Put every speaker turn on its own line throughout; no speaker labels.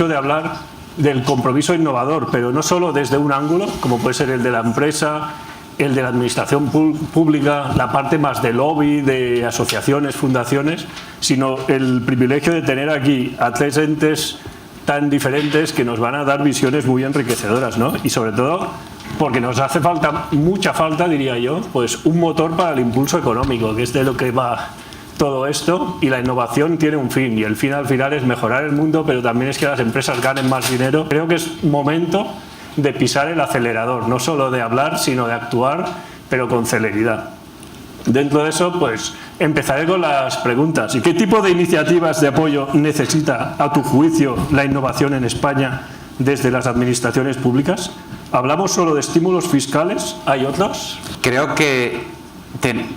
de hablar del compromiso innovador, pero no solo desde un ángulo, como puede ser el de la empresa, el de la administración pública, la parte más de lobby, de asociaciones, fundaciones, sino el privilegio de tener aquí a tres entes tan diferentes que nos van a dar visiones muy enriquecedoras, ¿no? Y sobre todo porque nos hace falta, mucha falta, diría yo, pues un motor para el impulso económico, que es de lo que va todo esto, y la innovación tiene un fin, y el fin al final es mejorar el mundo, pero también es que las empresas ganen más dinero. Creo que es momento de pisar el acelerador, no solo de hablar, sino de actuar, pero con celeridad. Dentro de eso, pues empezaré con las preguntas. ¿Y qué tipo de iniciativas de apoyo necesita, a tu juicio, la innovación en España desde las administraciones públicas? ¿Hablamos solo de estímulos fiscales? ¿Hay otros?
Creo que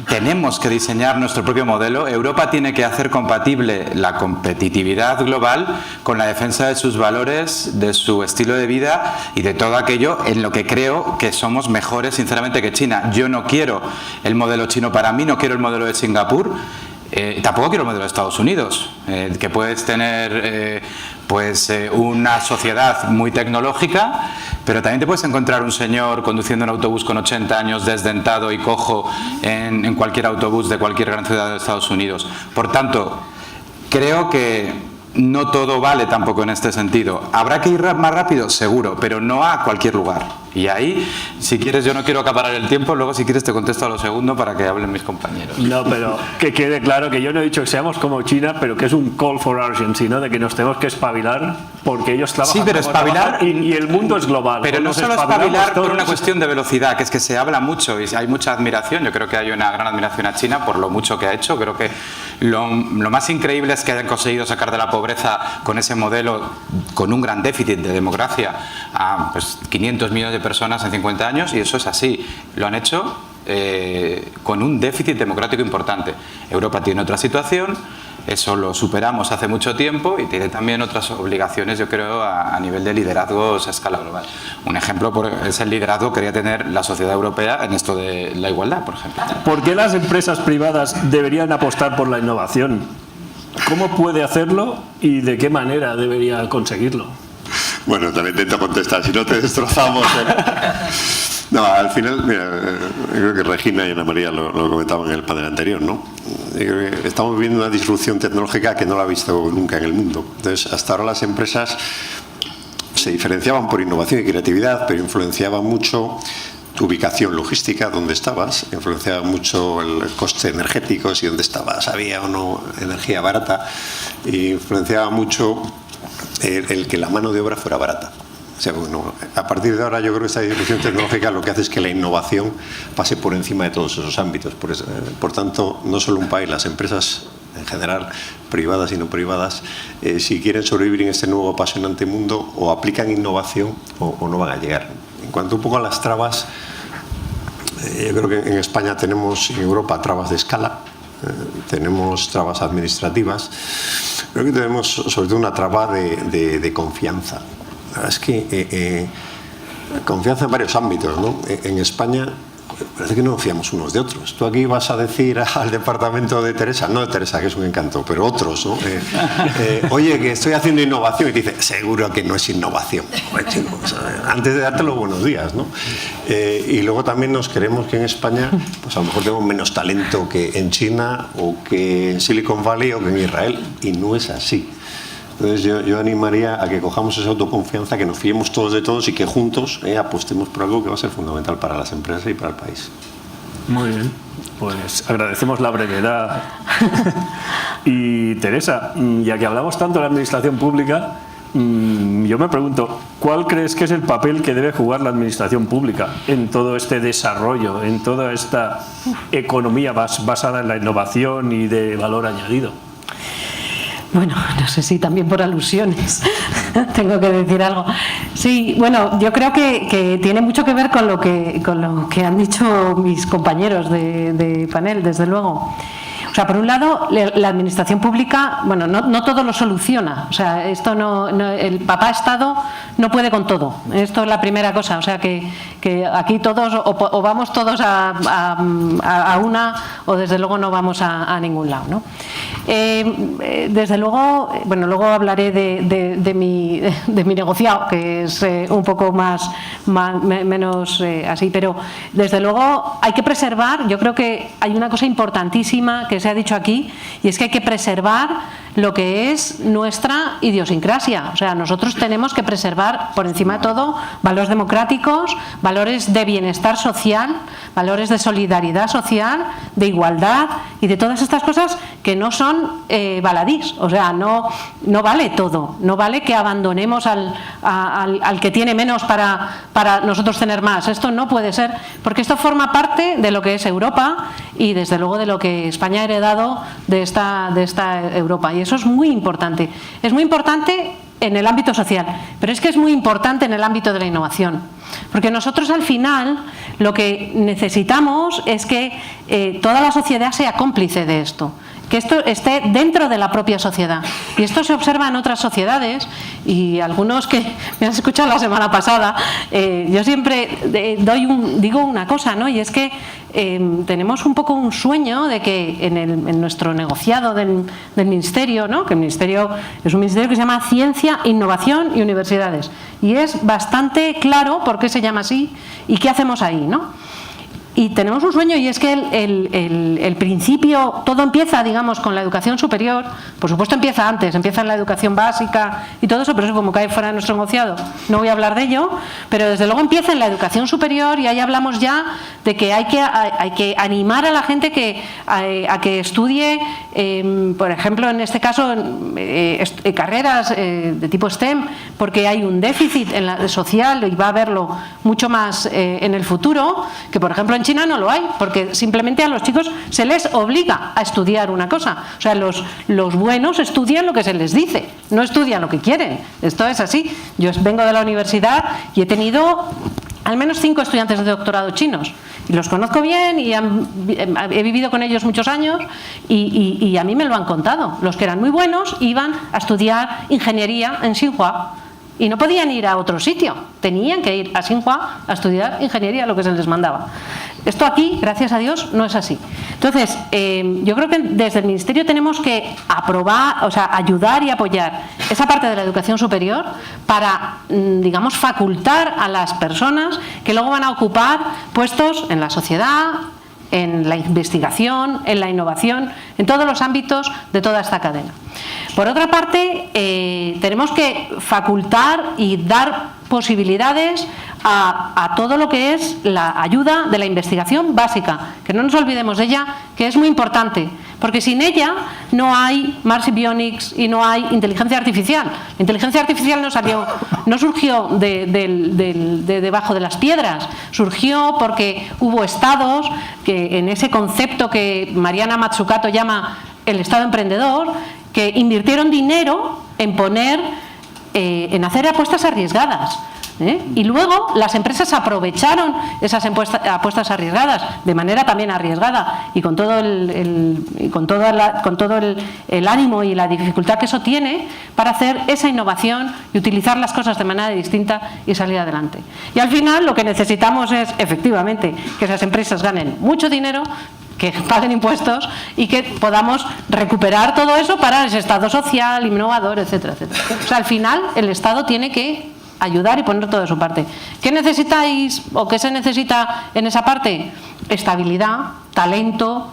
tenemos que diseñar nuestro propio modelo. Europa tiene que hacer compatible la competitividad global con la defensa de sus valores, de su estilo de vida y de todo aquello en lo que creo que somos mejores, sinceramente, que China. Yo no quiero el modelo chino para mí, no quiero el modelo de Singapur. Tampoco quiero el modelo de Estados Unidos, que puedes tener una sociedad muy tecnológica, pero también te puedes encontrar un señor conduciendo un autobús con 80 años, desdentado y cojo en cualquier autobús de cualquier gran ciudad de Estados Unidos. Por tanto, creo que no todo vale tampoco en este sentido. ¿Habrá que ir más rápido? Seguro, pero no a cualquier lugar. Y ahí, si quieres, yo no quiero acaparar el tiempo, luego si quieres te contesto a lo segundo para que hablen mis compañeros.
No, pero que quede claro que yo no he dicho que seamos como China, pero que es un call for urgency, ¿no? De que nos tenemos que espabilar porque ellos trabajan.
Sí, pero espabilar
y el mundo es global.
Pero no solo espabilar por una cuestión de velocidad, que es que se habla mucho y hay mucha admiración. Yo creo que hay una gran admiración a China por lo mucho que ha hecho. Creo que lo más increíble es que hayan conseguido sacar de la pobreza con ese modelo, con un gran déficit de democracia, a 500 millones de personas en 50 años, y eso es así. Lo han hecho con un déficit democrático importante. Europa tiene otra situación, eso lo superamos hace mucho tiempo y tiene también otras obligaciones, yo creo, a nivel de liderazgos a escala global. Un ejemplo es el liderazgo que quería tener la sociedad europea en esto de la igualdad, por ejemplo.
¿Por qué las empresas privadas deberían apostar por la innovación? ¿Cómo puede hacerlo y de qué manera debería conseguirlo?
Bueno, también intento contestar, si no te destrozamos. No, al final, mira, creo que Regina y Ana María lo comentaban en el panel anterior, ¿no? Creo que estamos viviendo una disrupción tecnológica que no la ha visto nunca en el mundo. Entonces, hasta ahora las empresas se diferenciaban por innovación y creatividad, pero influenciaban mucho tu ubicación logística, dónde estabas, influenciaba mucho el coste energético, si dónde estabas había o no energía barata, y influenciaba mucho el que la mano de obra fuera barata. O sea, bueno, a partir de ahora yo creo que esta disrupción tecnológica lo que hace es que la innovación pase por encima de todos esos ámbitos. Por tanto, no solo un país, las empresas en general, privadas y no privadas, si quieren sobrevivir en este nuevo apasionante mundo, o aplican innovación o no van a llegar. En cuanto un poco a las trabas, yo creo que en España tenemos, en Europa, trabas de escala, tenemos trabas administrativas, creo que tenemos sobre todo una traba de confianza. La verdad es que confianza en varios ámbitos, ¿no? En España parece que no nos fiamos unos de otros. Tú aquí vas a decir al departamento de Teresa, no de Teresa, que es un encanto, pero otros, ¿no? Oye, que estoy haciendo innovación, y te dice, seguro que no es innovación. Pues, chicos, antes de darte los buenos días, ¿no? Y luego también nos creemos que en España, pues a lo mejor tenemos menos talento que en China, o que en Silicon Valley, o que en Israel, y no es así. Entonces yo animaría a que cojamos esa autoconfianza, que nos fiemos todos de todos y que juntos apostemos por algo que va a ser fundamental para las empresas y para el país.
Muy bien, pues agradecemos la brevedad. Y Teresa, ya que hablamos tanto de la administración pública, yo me pregunto, ¿cuál crees que es el papel que debe jugar la administración pública en todo este desarrollo, en toda esta economía basada en la innovación y de valor añadido?
Bueno, no sé si también por alusiones tengo que decir algo. Sí, bueno, yo creo que tiene mucho que ver con lo que han dicho mis compañeros de panel, desde luego. O sea, por un lado, la administración pública, bueno, no todo lo soluciona. O sea, esto el papá Estado no puede con todo. Esto es la primera cosa. O sea, que aquí todos o vamos todos a una, o desde luego no vamos a ningún lado, ¿no? Desde luego, bueno, luego hablaré de mi negociado, que es un poco menos así, pero desde luego hay que preservar. Yo creo que hay una cosa importantísima que se ha dicho aquí, y es que hay que preservar lo que es nuestra idiosincrasia. O sea, nosotros tenemos que preservar, por encima de todo, valores democráticos, valores de bienestar social, valores de solidaridad social, de igualdad y de todas estas cosas que no son baladís. O sea, no vale todo. No vale que abandonemos al que tiene menos para nosotros tener más. Esto no puede ser, porque esto forma parte de lo que es Europa y desde luego de lo que España ha heredado de esta Europa. Y eso es muy importante. Es muy importante en el ámbito social, pero es que es muy importante en el ámbito de la innovación, porque nosotros al final lo que necesitamos es que toda la sociedad sea cómplice de esto, que esto esté dentro de la propia sociedad. Y esto se observa en otras sociedades, y algunos que me han escuchado la semana pasada, yo siempre digo una cosa, ¿no? Y es que tenemos un poco un sueño de que en nuestro negociado del Ministerio, ¿no? Que el Ministerio es un ministerio que se llama Ciencia, Innovación y Universidades, y es bastante claro por qué se llama así y qué hacemos ahí, ¿no? Y tenemos un sueño, y es que el principio, todo empieza, digamos, con la educación superior. Por supuesto empieza antes, empieza en la educación básica y todo eso, pero eso como cae fuera de nuestro negociado, no voy a hablar de ello, pero desde luego empieza en la educación superior, y ahí hablamos ya de que hay que animar a la gente a que estudie, por ejemplo, en este caso, carreras de tipo STEM, porque hay un déficit social, y va a haberlo mucho más en el futuro, que por ejemplo en China no lo hay, porque simplemente a los chicos se les obliga a estudiar una cosa. O sea, los buenos estudian lo que se les dice, no estudian lo que quieren. Esto es así. Yo vengo de la universidad y he tenido al menos 5 estudiantes de doctorado chinos, y los conozco bien, y he vivido con ellos muchos años, y a mí me lo han contado. Los que eran muy buenos iban a estudiar ingeniería en Tsinghua, y no podían ir a otro sitio, tenían que ir a Tsinghua a estudiar ingeniería, lo que se les mandaba. Esto aquí, gracias a Dios, no es así. Entonces, yo creo que desde el Ministerio tenemos que ayudar y apoyar esa parte de la educación superior para, digamos, facultar a las personas que luego van a ocupar puestos en la sociedad, en la investigación, en la innovación, en todos los ámbitos de toda esta cadena. Por otra parte, tenemos que facultar y dar posibilidades a todo lo que es la ayuda de la investigación básica, que no nos olvidemos de ella, que es muy importante, porque sin ella no hay Mars Bionics y no hay inteligencia artificial. La inteligencia artificial no surgió de debajo de las piedras, surgió porque hubo estados que, en ese concepto que Mariana Mazzucato llama el estado emprendedor, que invirtieron dinero en hacer apuestas arriesgadas. Y luego las empresas aprovecharon esas apuestas arriesgadas de manera también arriesgada, y con todo el ánimo y la dificultad que eso tiene para hacer esa innovación y utilizar las cosas de manera distinta y salir adelante. Y al final lo que necesitamos es, efectivamente, que esas empresas ganen mucho dinero, que paguen impuestos, y que podamos recuperar todo eso para ese Estado social, innovador, etcétera, etcétera. O sea, al final el Estado tiene que ayudar y poner todo de su parte. ¿Qué necesitáis o qué se necesita en esa parte? Estabilidad, talento,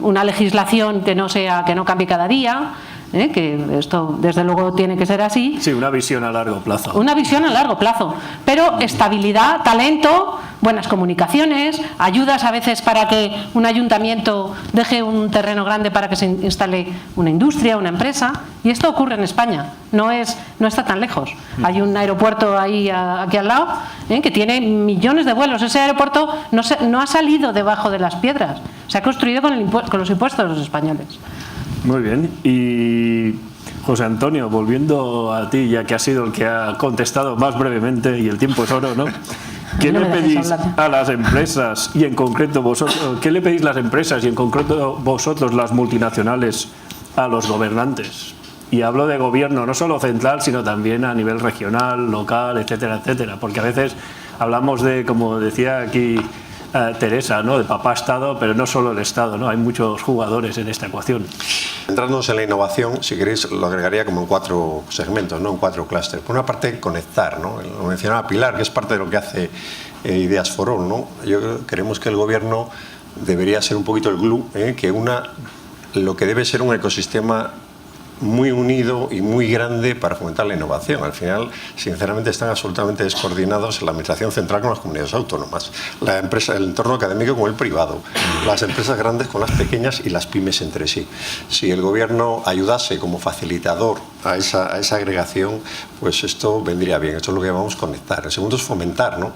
una legislación que no cambie cada día, que esto desde luego tiene que ser así.
Sí, una visión a largo plazo. Una
visión a largo plazo, pero estabilidad, talento, buenas comunicaciones, ayudas a veces para que un ayuntamiento deje un terreno grande para que se instale una industria, una empresa, y esto ocurre en España, no está tan lejos. Hay un aeropuerto ahí aquí al lado, que tiene millones de vuelos. Ese aeropuerto no ha salido debajo de las piedras, se ha construido con los impuestos de los españoles.
Muy bien. Y José Antonio, volviendo a ti, ya que has sido el que ha contestado más brevemente, y el tiempo es oro, ¿no? ¿Qué le pedís a las empresas, y en concreto vosotros, qué le pedís las empresas y en concreto vosotros, las multinacionales, a los gobernantes? Y hablo de gobierno no solo central, sino también a nivel regional, local, etcétera, etcétera, porque a veces hablamos de, como decía aquí Teresa, ¿no? De papá Estado, pero no solo el Estado, ¿no? Hay muchos jugadores en esta ecuación.
Entrándonos en la innovación, si queréis, lo agregaría como en 4 segmentos, ¿no? En 4 clústeres. Por una parte, conectar, ¿no? Lo mencionaba Pilar, que es parte de lo que hace Ideas for All, ¿no? Creemos que el gobierno debería ser un poquito el glue, que una lo que debe ser un ecosistema muy unido y muy grande para fomentar la innovación. Al final, sinceramente, están absolutamente descoordinados en la administración central con las comunidades autónomas, la empresa, el entorno académico con el privado, las empresas grandes con las pequeñas y las pymes entre sí. Si el gobierno ayudase como facilitador a esa agregación, pues esto vendría bien. Esto es lo que llamamos conectar. El segundo es fomentar, ¿no?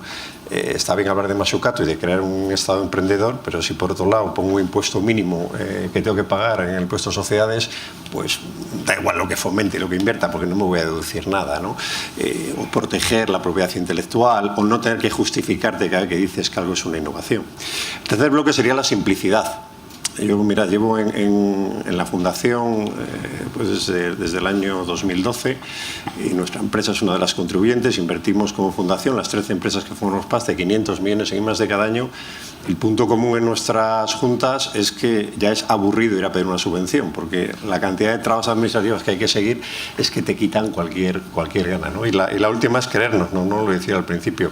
Está bien hablar de Masucato y de crear un Estado emprendedor, pero si por otro lado pongo un impuesto mínimo que tengo que pagar en el impuesto de sociedades, pues da igual lo que fomente, lo que invierta, porque no me voy a deducir nada, ¿no? O proteger la propiedad intelectual, o no tener que justificarte cada vez que dices que algo es una innovación. El tercer bloque sería la simplicidad. Yo, mira, llevo en la fundación pues desde el año 2012 y nuestra empresa es una de las contribuyentes. Invertimos como fundación, las 13 empresas que formamos parte, 500 millones en más de cada año. El punto común en nuestras juntas es que ya es aburrido ir a pedir una subvención, porque la cantidad de trabas administrativas que hay que seguir es que te quitan cualquier gana, ¿no? Y la última es querernos, no lo decía al principio.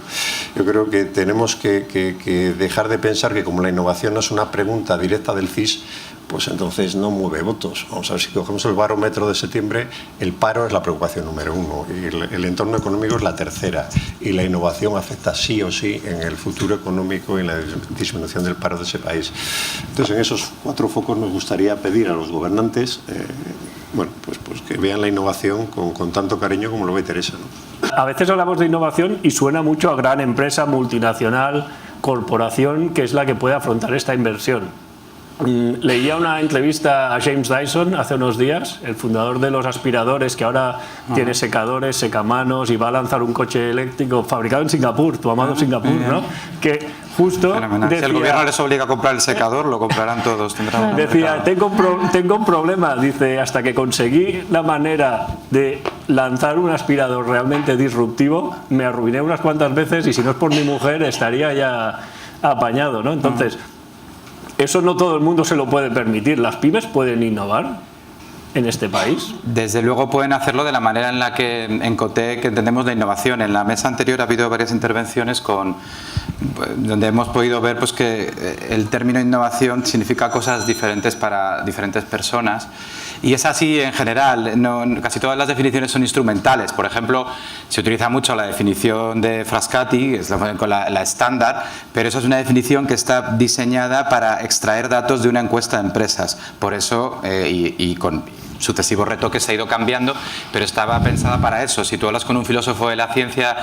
Yo creo que tenemos que dejar de pensar que como la innovación no es una pregunta directa del CIS, pues entonces no mueve votos. Vamos a ver, si cogemos el barómetro de septiembre, el paro es la preocupación número 1, y el entorno económico es la tercera, y la innovación afecta sí o sí en el futuro económico y en la disminución del paro de ese país. Entonces, en esos 4 focos nos gustaría pedir a los gobernantes pues que vean la innovación con tanto cariño como lo ve Teresa, ¿no?
A veces hablamos de innovación y suena mucho a gran empresa, multinacional, corporación, que es la que puede afrontar esta inversión. Leía una entrevista a James Dyson hace unos días, el fundador de los aspiradores, que ahora tiene secadores, secamanos y va a lanzar un coche eléctrico fabricado en Singapur, tu amado Singapur, ¿no? Que justo decía,
si el gobierno les obliga a comprar el secador, lo comprarán todos.
Decía, tengo un problema, dice, hasta que conseguí la manera de lanzar un aspirador realmente disruptivo, me arruiné unas cuantas veces y si no es por mi mujer estaría ya apañado, ¿no? Entonces, eso no todo el mundo se lo puede permitir. ¿Las pymes pueden innovar en este país?
Desde luego pueden hacerlo de la manera en la que en Cotec entendemos la innovación. En la mesa anterior ha habido varias intervenciones donde hemos podido ver pues, que el término innovación significa cosas diferentes para diferentes personas. Y es así en general, casi todas las definiciones son instrumentales. Por ejemplo, se utiliza mucho la definición de Frascati, es la estándar, pero eso es una definición que está diseñada para extraer datos de una encuesta de empresas. Por eso, y con sucesivos retoques se ha ido cambiando, pero estaba pensada para eso. Si tú hablas con un filósofo de la ciencia,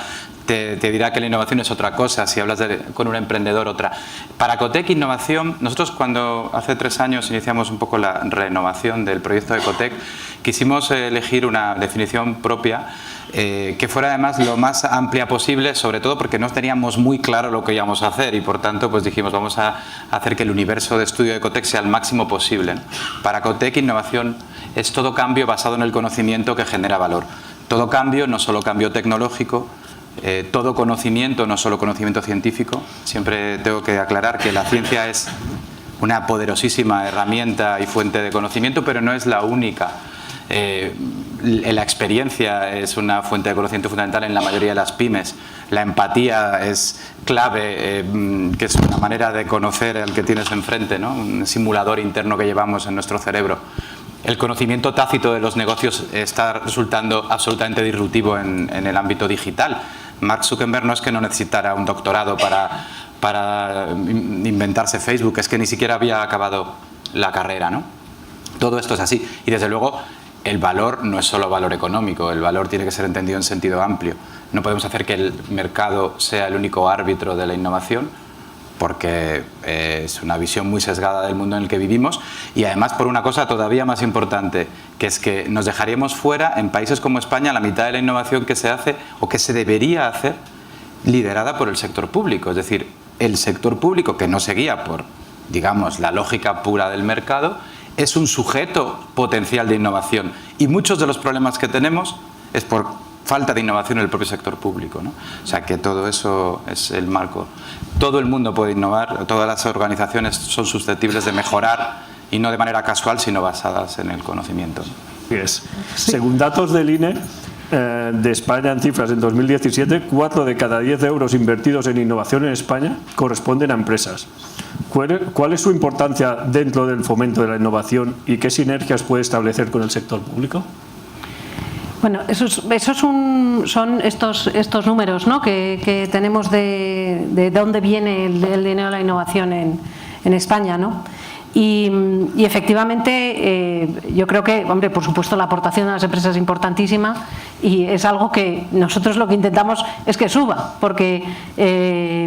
te dirá que la innovación es otra cosa, si hablas con un emprendedor, otra. Para Cotec, innovación, nosotros cuando hace 3 años iniciamos un poco la renovación del proyecto de Cotec, quisimos elegir una definición propia que fuera además lo más amplia posible, sobre todo porque no teníamos muy claro lo que íbamos a hacer y por tanto pues dijimos vamos a hacer que el universo de estudio de Cotec sea el máximo posible. Para Cotec, innovación es todo cambio basado en el conocimiento que genera valor. Todo cambio, no solo cambio tecnológico, todo conocimiento, no solo conocimiento científico. Siempre tengo que aclarar que la ciencia es una poderosísima herramienta y fuente de conocimiento, pero no es la única. La experiencia es una fuente de conocimiento fundamental en la mayoría de las pymes. La empatía es clave, que es una manera de conocer al que tienes enfrente, ¿no? Un simulador interno que llevamos en nuestro cerebro. El conocimiento tácito de los negocios está resultando absolutamente disruptivo en el ámbito digital. Mark Zuckerberg no es que no necesitara un doctorado para inventarse Facebook, es que ni siquiera había acabado la carrera, ¿no? Todo esto es así. Y desde luego el valor no es solo valor económico, el valor tiene que ser entendido en sentido amplio. No podemos hacer que el mercado sea el único árbitro de la innovación, porque es una visión muy sesgada del mundo en el que vivimos y además por una cosa todavía más importante, que es que nos dejaríamos fuera en países como España la mitad de la innovación que se hace o que se debería hacer liderada por el sector público, es decir, el sector público que no se guía por, digamos, la lógica pura del mercado, es un sujeto potencial de innovación y muchos de los problemas que tenemos es por falta de innovación en el propio sector público, ¿no? O sea, que todo eso es el marco. Todo el mundo puede innovar, todas las organizaciones son susceptibles de mejorar, y no de manera casual, sino basadas en el conocimiento.
Sí. Según datos del INE, de España en cifras en 2017, 4 de cada 10 euros invertidos en innovación en España corresponden a empresas. ¿Cuál es su importancia dentro del fomento de la innovación y qué sinergias puede establecer con el sector público?
Bueno, son estos números, ¿no?, que tenemos de dónde viene el dinero de la innovación en España, ¿no? Y efectivamente yo creo que, hombre, por supuesto la aportación de las empresas es importantísima y es algo que nosotros lo que intentamos es que suba, porque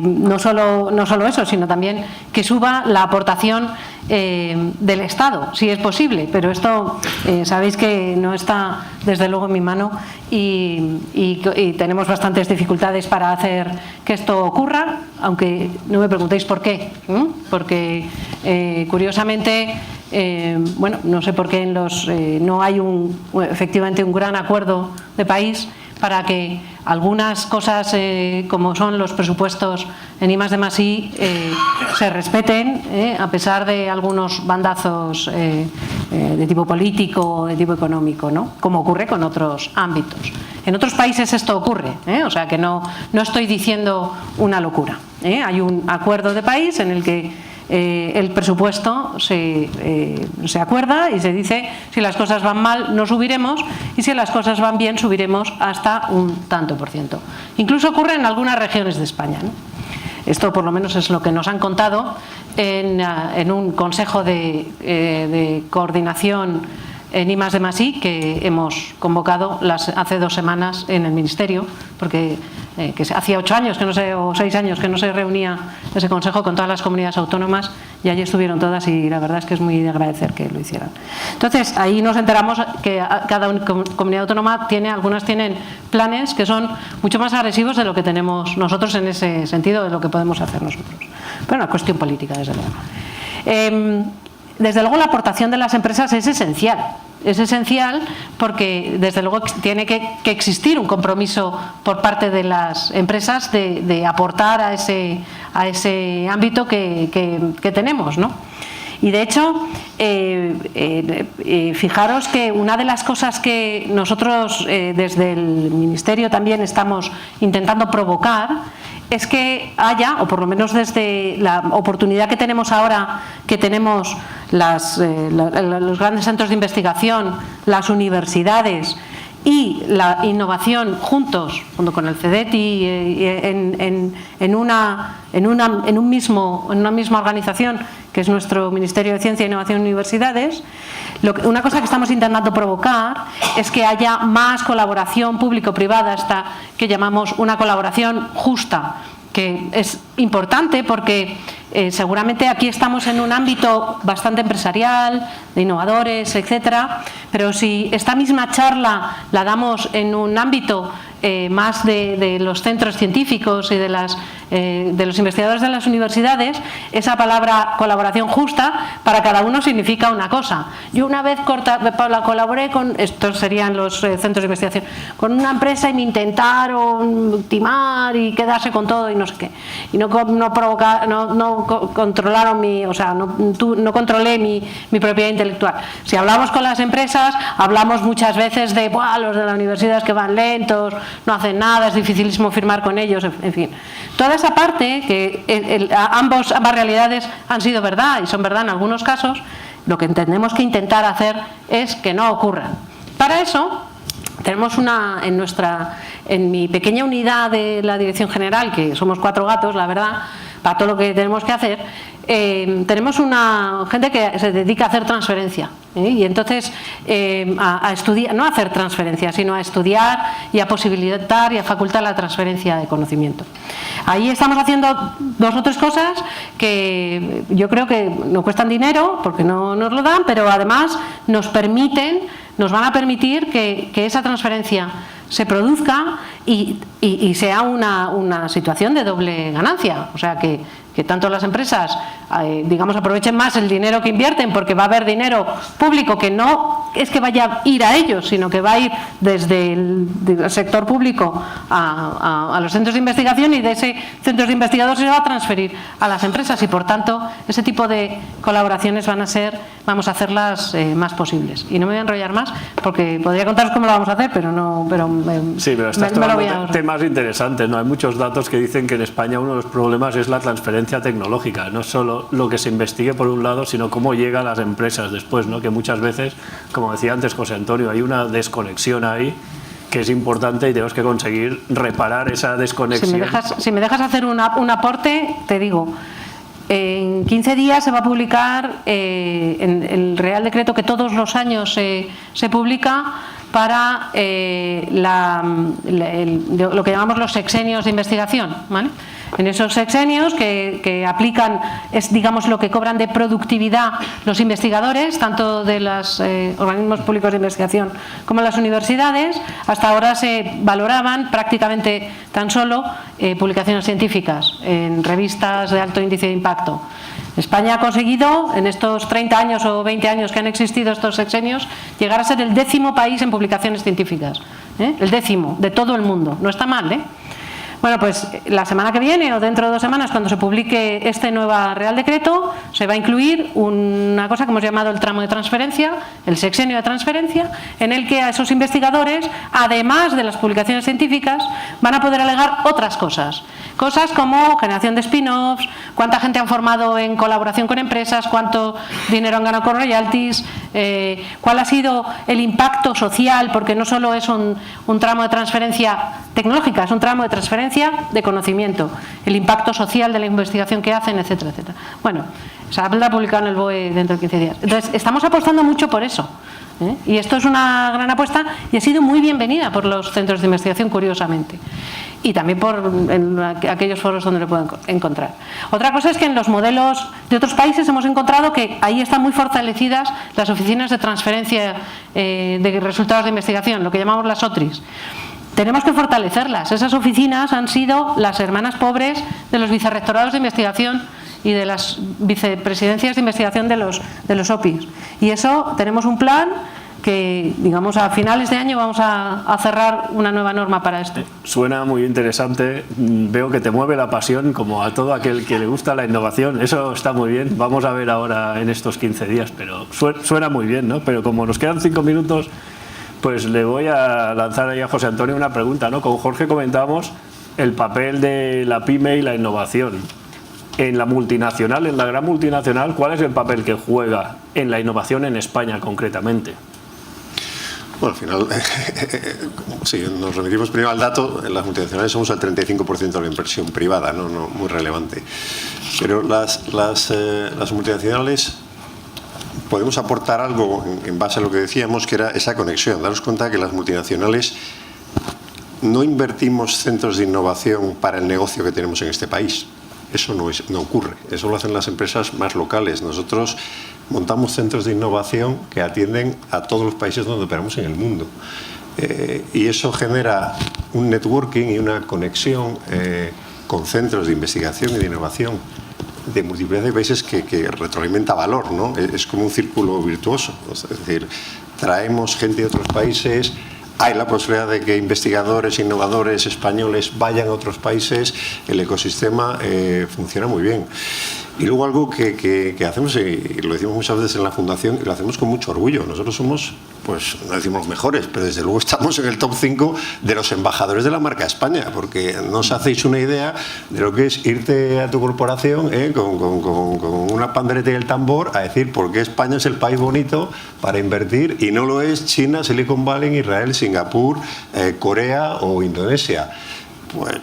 no solo eso, sino también que suba la aportación del Estado, si es posible, pero esto sabéis que no está desde luego en mi mano y tenemos bastantes dificultades para hacer que esto ocurra, aunque no me preguntéis por qué, porque curiosamente, bueno, no sé por qué no hay efectivamente un gran acuerdo de país para que algunas cosas como son los presupuestos en I+D+I se respeten, a pesar de algunos bandazos de tipo político o de tipo económico, ¿no?, como ocurre con otros ámbitos. En otros países esto ocurre, o sea que no estoy diciendo una locura. Hay un acuerdo de país en el que el presupuesto se acuerda y se dice si las cosas van mal no subiremos y si las cosas van bien subiremos hasta un tanto por ciento. Incluso ocurre en algunas regiones de España, ¿no? Esto por lo menos es lo que nos han contado en un consejo de coordinación en I+D+I que hemos convocado hace 2 semanas en el Ministerio, porque que hacía 8 años que no se, o 6 años que no se reunía ese consejo con todas las comunidades autónomas y allí estuvieron todas y la verdad es que es muy de agradecer que lo hicieran. Entonces ahí nos enteramos que cada comunidad autónoma algunas tienen planes que son mucho más agresivos de lo que tenemos nosotros en ese sentido, de lo que podemos hacer nosotros. Pero una cuestión política, desde luego. Desde luego la aportación de las empresas es esencial. Es esencial porque desde luego tiene que existir un compromiso por parte de las empresas de aportar a ese ámbito que tenemos, ¿no? Y de hecho, fijaros que una de las cosas que nosotros desde el Ministerio también estamos intentando provocar es que haya, o por lo menos desde la oportunidad que tenemos ahora, que tenemos los grandes centros de investigación, las universidades y la innovación juntos, junto con el CEDETI, en una misma organización que es nuestro Ministerio de Ciencia, Innovación y Universidades. Una cosa que estamos intentando provocar es que haya más colaboración público-privada, esta que llamamos una colaboración justa, que es importante porque seguramente aquí estamos en un ámbito bastante empresarial, de innovadores, etcétera, pero si esta misma charla la damos en un ámbito más de los centros científicos y de los investigadores de las universidades, esa palabra colaboración justa para cada uno significa una cosa. Yo una vez colaboré con, estos serían los centros de investigación, con una empresa y me intentaron timar y quedarse con todo y no sé qué. Y no controlaron no controlé mi propiedad intelectual. Si hablamos con las empresas, hablamos muchas veces de los de la universidad es que van lentos, no hacen nada, es dificilísimo firmar con ellos, en fin. Toda esa parte, que ambas realidades han sido verdad y son verdad en algunos casos, lo que tenemos que intentar hacer es que no ocurran. Para eso tenemos en mi pequeña unidad de la Dirección General, que somos 4 gatos, la verdad, para todo lo que tenemos que hacer, tenemos una gente que se dedica a hacer transferencia, y entonces a estudiar, no a hacer transferencia, sino a estudiar y a posibilitar y a facultar la transferencia de conocimiento. Ahí estamos haciendo 2 o 3 cosas que yo creo que no cuestan dinero porque no nos lo dan, pero además nos van a permitir que esa transferencia se produzca y sea una situación de doble ganancia, o sea que tanto las empresas digamos aprovechen más el dinero que invierten porque va a haber dinero público que no es que vaya a ir a ellos, sino que va a ir desde el sector público a los centros de investigación, y de ese centros de investigadores se va a transferir a las empresas, y por tanto ese tipo de colaboraciones vamos a hacerlas más posibles. Y no me voy a enrollar más porque podría contaros cómo lo vamos a hacer, pero
sí, pero estás tomando temas interesantes, ¿no? Hay muchos datos que dicen que en España uno de los problemas es la transferencia tecnológica, no solo lo que se investigue por un lado, sino cómo llega a las empresas después, ¿no? Que muchas veces, como decía antes José Antonio, hay una desconexión ahí que es importante y tenemos que conseguir reparar esa desconexión.
Si me dejas hacer un aporte, te digo, en 15 días se va a publicar en el Real Decreto que todos los años se publica para lo que llamamos los sexenios de investigación, ¿vale? En esos sexenios que aplican, es digamos lo que cobran de productividad los investigadores, tanto de los organismos públicos de investigación como las universidades. Hasta ahora se valoraban prácticamente tan solo publicaciones científicas en revistas de alto índice de impacto. España ha conseguido, en estos 30 años o 20 años que han existido estos sexenios, llegar a ser el 10º país en publicaciones científicas. El 10º de todo el mundo. No está mal, ¿eh? Bueno, pues la semana que viene o dentro de 2 semanas, cuando se publique este nuevo Real Decreto, se va a incluir una cosa que hemos llamado el tramo de transferencia, el sexenio de transferencia, en el que a esos investigadores, además de las publicaciones científicas, van a poder alegar otras cosas. Cosas como generación de spin-offs, cuánta gente han formado en colaboración con empresas, cuánto dinero han ganado con royalties, cuál ha sido el impacto social, porque no solo es un tramo de transferencia tecnológica, es un tramo de transferencia de conocimiento, el impacto social de la investigación que hacen, etcétera, etcétera. Bueno, se ha publicado en el BOE dentro de 15 días. Entonces, estamos apostando mucho por eso. Y esto es una gran apuesta y ha sido muy bienvenida por los centros de investigación, curiosamente. Y también en aquellos foros donde lo pueden encontrar. Otra cosa es que en los modelos de otros países hemos encontrado que ahí están muy fortalecidas las oficinas de transferencia de resultados de investigación, lo que llamamos las OTRIs. Tenemos que fortalecerlas. Esas oficinas han sido las hermanas pobres de los vicerrectorados de investigación y de las vicepresidencias de investigación de los OPIs. Y eso, tenemos un plan que, digamos, a finales de año vamos a cerrar una nueva norma para esto.
Suena muy interesante. Veo que te mueve la pasión, como a todo aquel que le gusta la innovación. Eso está muy bien. Vamos a ver ahora en estos 15 días, pero suena muy bien, ¿no? Pero como nos quedan 5 minutos, pues le voy a lanzar ahí a José Antonio una pregunta, ¿no? Con Jorge comentábamos el papel de la PYME y la innovación. En la multinacional, en la gran multinacional, ¿cuál es el papel que juega en la innovación en España concretamente?
Bueno, al final, si nos remitimos primero al dato, en las multinacionales somos el 35% de la inversión privada, no muy relevante. Pero las multinacionales podemos aportar algo en base a lo que decíamos, que era esa conexión. Daros cuenta que las multinacionales no invertimos centros de innovación para el negocio que tenemos en este país. Eso no ocurre. Eso lo hacen las empresas más locales. Nosotros montamos centros de innovación que atienden a todos los países donde operamos en el mundo. Y eso genera un networking y una conexión con centros de investigación y de innovación de multiplicidad de países que retroalimenta valor, ¿no? Es como un círculo virtuoso. Es decir, traemos gente de otros países, hay la posibilidad de que investigadores, innovadores españoles vayan a otros países, el ecosistema funciona muy bien. Y luego algo que hacemos, y lo decimos muchas veces en la Fundación, y lo hacemos con mucho orgullo. Nosotros somos, pues no decimos los mejores, pero desde luego estamos en el top 5 de los embajadores de la marca España, porque no os hacéis una idea de lo que es irte a tu corporación con una pandereta y el tambor a decir por qué España es el país bonito para invertir y no lo es China, Silicon Valley, Israel, Singapur, Corea o Indonesia.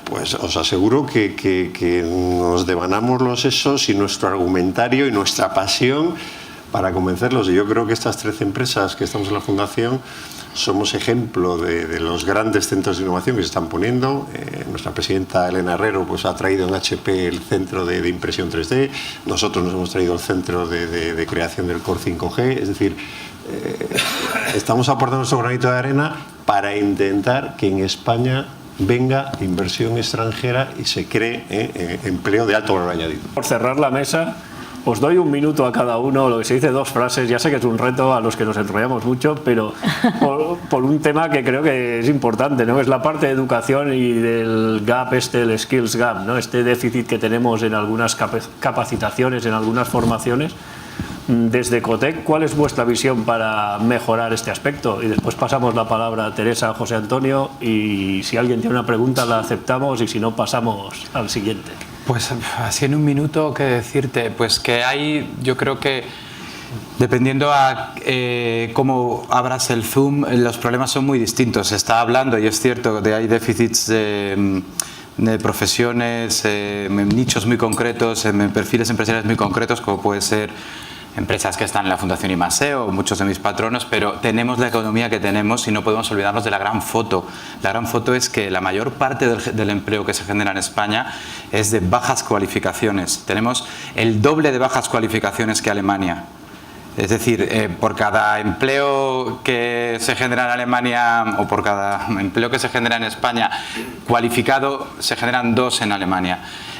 Pues os aseguro que nos devanamos los sesos y nuestro argumentario y nuestra pasión para convencerlos. Y yo creo que estas 13 empresas que estamos en la Fundación somos ejemplo de los grandes centros de innovación que se están poniendo. Nuestra presidenta Elena Herrero pues, ha traído en HP el centro de impresión 3D. Nosotros nos hemos traído el centro de creación del Core 5G. Es decir, estamos aportando nuestro granito de arena para intentar que en España venga inversión extranjera y se cree empleo de alto valor añadido.
Por cerrar la mesa, Os doy un minuto a cada uno, lo que se dice 2 frases. Ya sé que es un reto a los que nos enrollamos mucho, pero por un tema que creo que es importante, ¿no? Es la parte de educación y del gap, el skills gap, ¿no? Este déficit que tenemos en algunas capacitaciones, en algunas formaciones. Desde Cotec, ¿cuál es vuestra visión para mejorar este aspecto? Y después pasamos la palabra a Teresa, José Antonio, y si alguien tiene una pregunta la aceptamos y si no pasamos al siguiente.
Pues así en un minuto, ¿qué decirte? Pues que hay, yo creo que dependiendo a cómo abras el Zoom, los problemas son muy distintos. Se está hablando, y es cierto, de hay déficits de profesiones, en nichos muy concretos, en perfiles empresariales muy concretos, como puede ser empresas que están en la Fundación I+E o muchos de mis patronos, pero tenemos la economía que tenemos y no podemos olvidarnos de la gran foto. La gran foto es que la mayor parte del empleo que se genera en España es de bajas cualificaciones. Tenemos el doble de bajas cualificaciones que Alemania. Es decir, por cada empleo que se genera en Alemania o por cada empleo que se genera en España cualificado, se generan 2 en Alemania.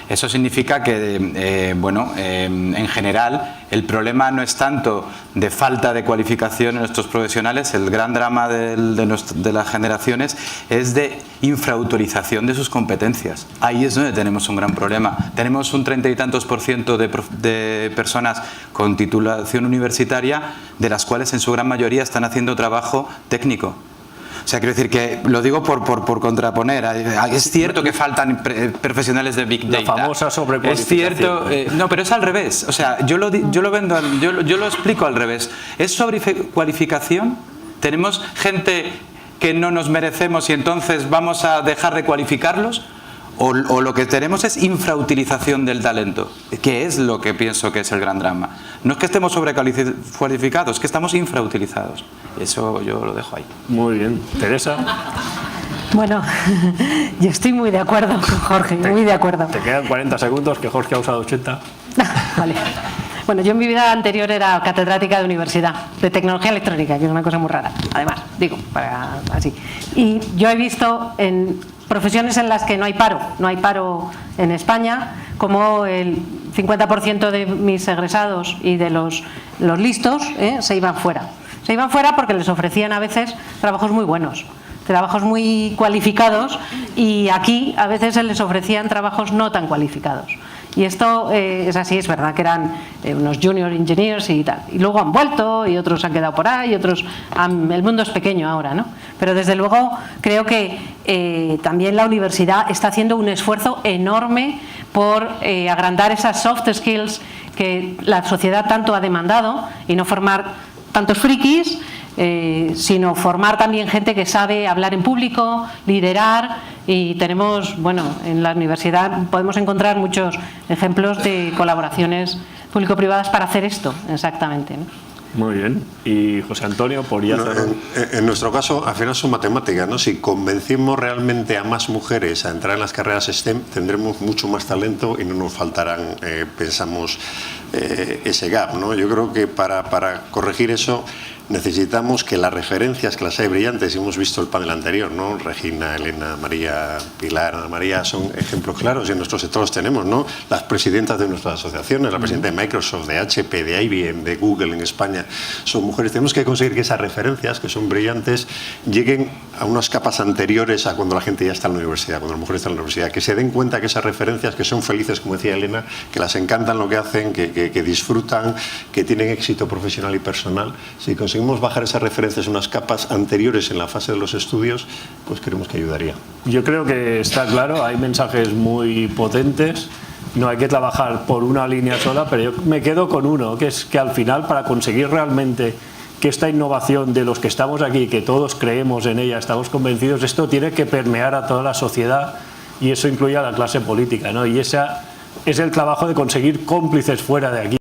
Eso significa que, en general, el problema no es tanto de falta de cualificación en nuestros profesionales, el gran drama de las generaciones es de infraautorización de sus competencias. Ahí es donde tenemos un gran problema. Tenemos un 30 y tantos % de personas con titulación universitaria, de las cuales en su gran mayoría están haciendo trabajo técnico. O sea, quiero decir que lo digo por contraponer. Es cierto que faltan profesionales de Big Data.
La famosa sobrecualificación.
Es cierto, no, pero es al revés. O sea, yo lo explico al revés. Es sobrecualificación. Tenemos gente que no nos merecemos y entonces vamos a dejar de cualificarlos. O lo que tenemos es infrautilización del talento, que es lo que pienso que es el gran drama. No es que estemos sobrecualificados, es que estamos infrautilizados. Eso yo lo dejo ahí.
Muy bien. Teresa.
Bueno, yo estoy muy de acuerdo con Jorge, muy de acuerdo.
Te quedan 40 segundos, que Jorge ha usado 80.
Vale. Bueno, yo en mi vida anterior era catedrática de universidad, de tecnología electrónica, que es una cosa muy rara, además, digo, para así. Y yo he visto en profesiones en las que no hay paro en España, como el 50% de mis egresados y de los listos se iban fuera. Se iban fuera porque les ofrecían a veces trabajos muy buenos, trabajos muy cualificados, y aquí a veces se les ofrecían trabajos no tan cualificados. Y esto es así, es verdad que eran unos junior engineers y tal. Y luego han vuelto y otros han quedado por ahí, otros el mundo es pequeño ahora, ¿no? Pero desde luego creo que también la universidad está haciendo un esfuerzo enorme por agrandar esas soft skills que la sociedad tanto ha demandado y no formar tantos frikis, sino formar también gente que sabe hablar en público, liderar. Y tenemos, bueno, en la universidad podemos encontrar muchos ejemplos de colaboraciones público-privadas para hacer esto, exactamente, ¿no?
Muy bien. Y José Antonio, por ya cerrar.
En nuestro caso, al final son matemáticas, ¿no? Si convencimos realmente a más mujeres a entrar en las carreras STEM, tendremos mucho más talento y no nos faltarán, pensamos, ese gap, ¿no? Yo creo que para corregir eso necesitamos que las referencias, que las hay brillantes, y hemos visto el panel anterior, ¿no? Regina, Elena, María, Pilar, Ana María, son ejemplos claros y en nuestro sector los tenemos, ¿no? Las presidentas de nuestras asociaciones, la presidenta de Microsoft, de HP, de IBM, de Google en España, son mujeres. Tenemos que conseguir que esas referencias, que son brillantes, lleguen a unas capas anteriores a cuando la gente ya está en la universidad, cuando las mujeres están en la universidad, que se den cuenta que esas referencias, que son felices, como decía Elena, que las encantan lo que hacen, que disfrutan, que tienen éxito profesional y personal. Si conseguimos bajar esas referencias unas capas anteriores en la fase de los estudios, pues creemos que ayudaría.
Yo creo que está claro, hay mensajes muy potentes, no hay que trabajar por una línea sola, pero yo me quedo con uno, que es que al final, para conseguir realmente que esta innovación de los que estamos aquí, que todos creemos en ella, estamos convencidos, esto tiene que permear a toda la sociedad, y eso incluye a la clase política, ¿no? Y ese es el trabajo de conseguir cómplices fuera de aquí.